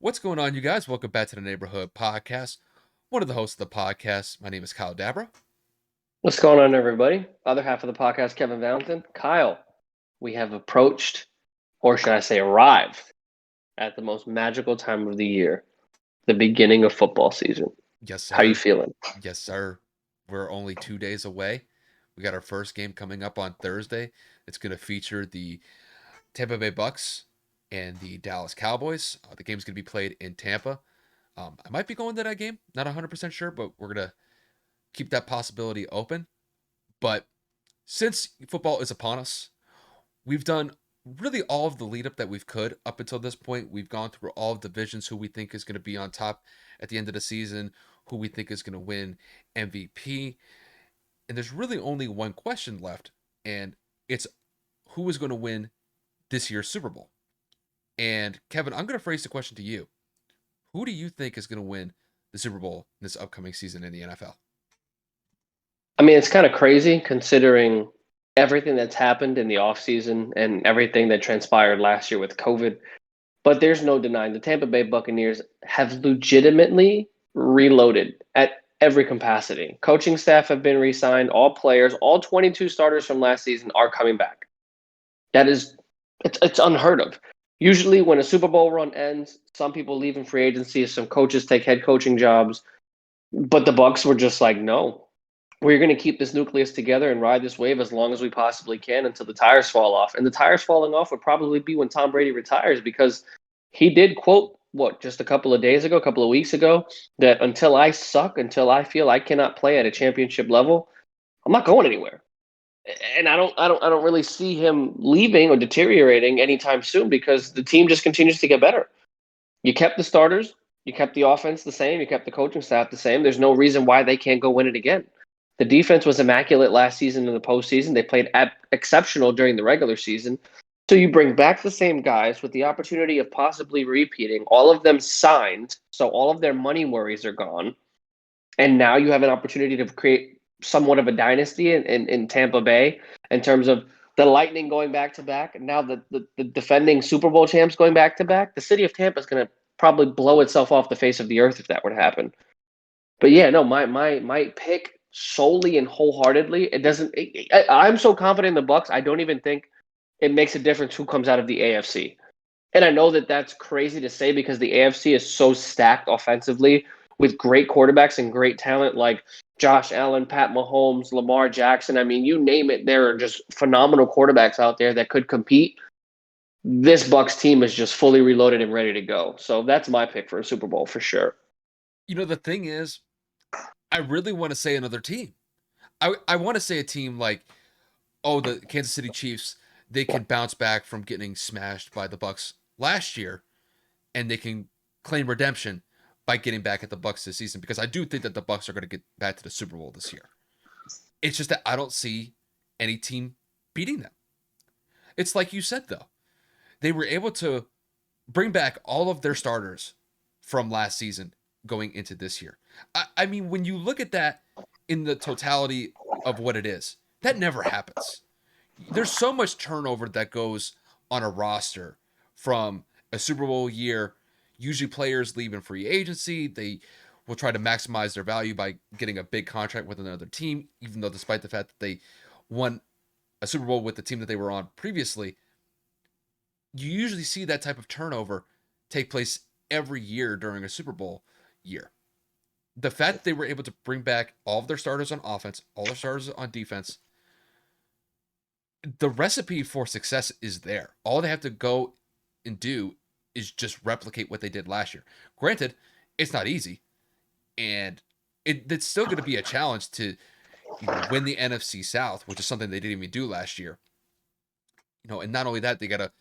What's going on, you guys? Welcome back to the Neighborhood Podcast. One of the hosts of the podcast. My name is Kyle Dabra. What's going on, everybody? Other half of the podcast, Kevin Valentin. Kyle, we have approached, or should I say, arrived at the most magical time of the year, the beginning of football season. Yes, How you sir. feeling? Yes, sir. We're only 2 days away. We got our first game coming up on Thursday. It's going to feature the Tampa Bay Bucks and the Dallas Cowboys. The game's going to be played in Tampa. I might be going to that game. Not 100% sure, but we're going to keep that possibility open. But since football is upon us, we've done really all of the lead up that we've could up until this point. We've gone through all of the divisions, who we think is going to be on top at the end of the season, who we think is going to win MVP. And there's really only one question left, and it's who is going to win this year's Super Bowl. And Kevin, I'm going to phrase the question to you. Who do you think is going to win the Super Bowl this upcoming season in the NFL? I mean, it's kind of crazy considering everything that's happened in the offseason and everything that transpired last year with COVID. But there's no denying the Tampa Bay Buccaneers have legitimately reloaded at every capacity. Coaching staff have been re signed, all players, all 22 starters from last season are coming back. That is, it's unheard of. Usually, when a Super Bowl run ends, some people leave in free agency, some coaches take head coaching jobs, but the Bucks were just like, no, we're going to keep this nucleus together and ride this wave as long as we possibly can until the tires fall off. And the tires falling off would probably be when Tom Brady retires, because he did quote just a couple of days ago, a couple of weeks ago, that until I suck, until I feel I cannot play at a championship level, I'm not going anywhere. And I don't really see him leaving or deteriorating anytime soon, because the team just continues to get better. You kept the starters, you kept the offense the same, you kept the coaching staff the same. There's no reason why they can't go win it again. The defense was immaculate last season in the postseason. They played exceptional during the regular season. So you bring back the same guys with the opportunity of possibly repeating, all of them signed, so all of their money worries are gone. And now you have an opportunity to create somewhat of a dynasty in Tampa Bay in terms of the Lightning going back to back. And now the defending Super Bowl champs going back to back. The city of Tampa is going to probably blow itself off the face of the earth if that were to happen. But yeah, no, my pick solely and wholeheartedly, it doesn't. I'm so confident in the Bucks. I don't even think it makes a difference who comes out of the AFC. And I know that that's crazy to say because the AFC is so stacked offensively with great quarterbacks and great talent like Josh Allen, Pat Mahomes, Lamar Jackson. I mean, you name it, there are just phenomenal quarterbacks out there that could compete. This Bucks team is just fully reloaded and ready to go. So that's my pick for a Super Bowl for sure. The thing is, I really want to say another team. I want to say a team like, oh, the Kansas City Chiefs, they can bounce back from getting smashed by the Bucks last year, and they can claim redemption by getting back at the Bucks this season, because I do think that the Bucks are going to get back to the Super Bowl this year. It's just that I don't see any team beating them. It's like you said, though. They were able to bring back all of their starters from last season going into this year. I mean, when you look at that in the totality of what it is, that never happens. There's so much turnover that goes on a roster from a Super Bowl year. Usually players leave in free agency. They will try to maximize their value by getting a big contract with another team, even though despite the fact that they won a Super Bowl with the team that they were on previously, you usually see that type of turnover take place every year during a Super Bowl year. The fact that they were able to bring back all of their starters on offense, all their starters on defense, the recipe for success is there. All they have to go and do is just replicate what they did last year. Granted, it's not easy, and it's still going to be a challenge to win the NFC South, which is something they didn't even do last year. And not only that, they got to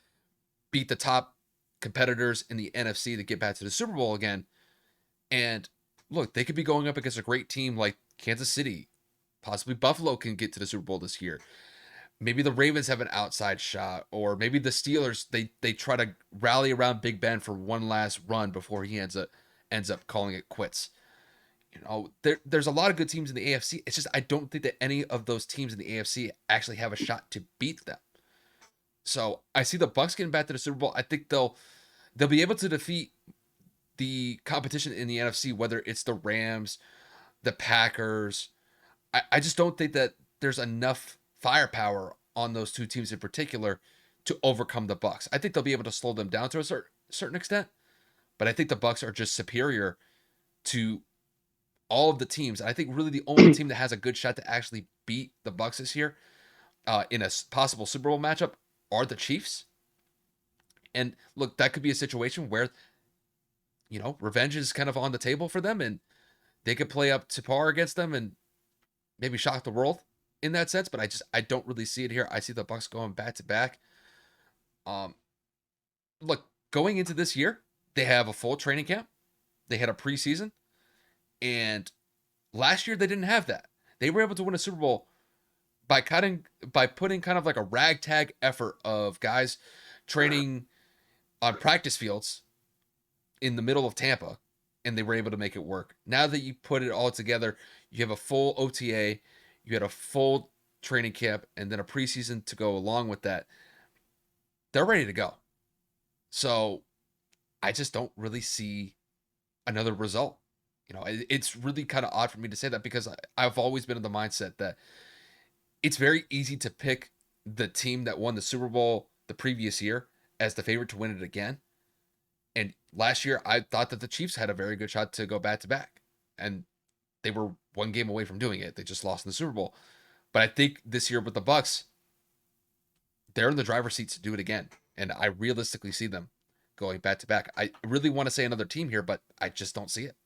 beat the top competitors in the NFC to get back to the Super Bowl again. And look, they could be going up against a great team like Kansas City. Possibly Buffalo can get to the Super Bowl this year. Maybe the Ravens have an outside shot, or maybe the Steelers they try to rally around Big Ben for one last run before he ends up calling it quits. There's a lot of good teams in the AFC. It's just I don't think that any of those teams in the AFC actually have a shot to beat them. So I see the Bucks getting back to the Super Bowl. I think they'll be able to defeat the competition in the NFC, whether it's the Rams, the Packers, I just don't think that there's enough firepower on those two teams in particular to overcome the Bucks. I think they'll be able to slow them down to a certain extent, but I think the Bucks are just superior to all of the teams. I think really the only team that has a good shot to actually beat the Bucks this year in a possible Super Bowl matchup are the Chiefs. And look, that could be a situation where revenge is kind of on the table for them, and they could play up to par against them and maybe shock the world in that sense. But I don't really see it here. I see the Bucks going back to back. Um, Look, going into this year, they have a full training camp. They had a preseason, and last year they didn't have that. They were able to win a Super Bowl by putting kind of like a ragtag effort of guys training on practice fields in the middle of Tampa, and they were able to make it work. Now that you put it all together, you have a full OTA, you had a full training camp, and then a preseason to go along with that. They're ready to go. So I just don't really see another result. It's really kind of odd for me to say that because I've always been in the mindset that it's very easy to pick the team that won the Super Bowl the previous year as the favorite to win it again. And last year, I thought that the Chiefs had a very good shot to go back to back, and they were one game away from doing it. They just lost in the Super Bowl. But I think this year with the Bucks, they're in the driver's seat to do it again, and I realistically see them going back to back. I really want to say another team here, but I just don't see it.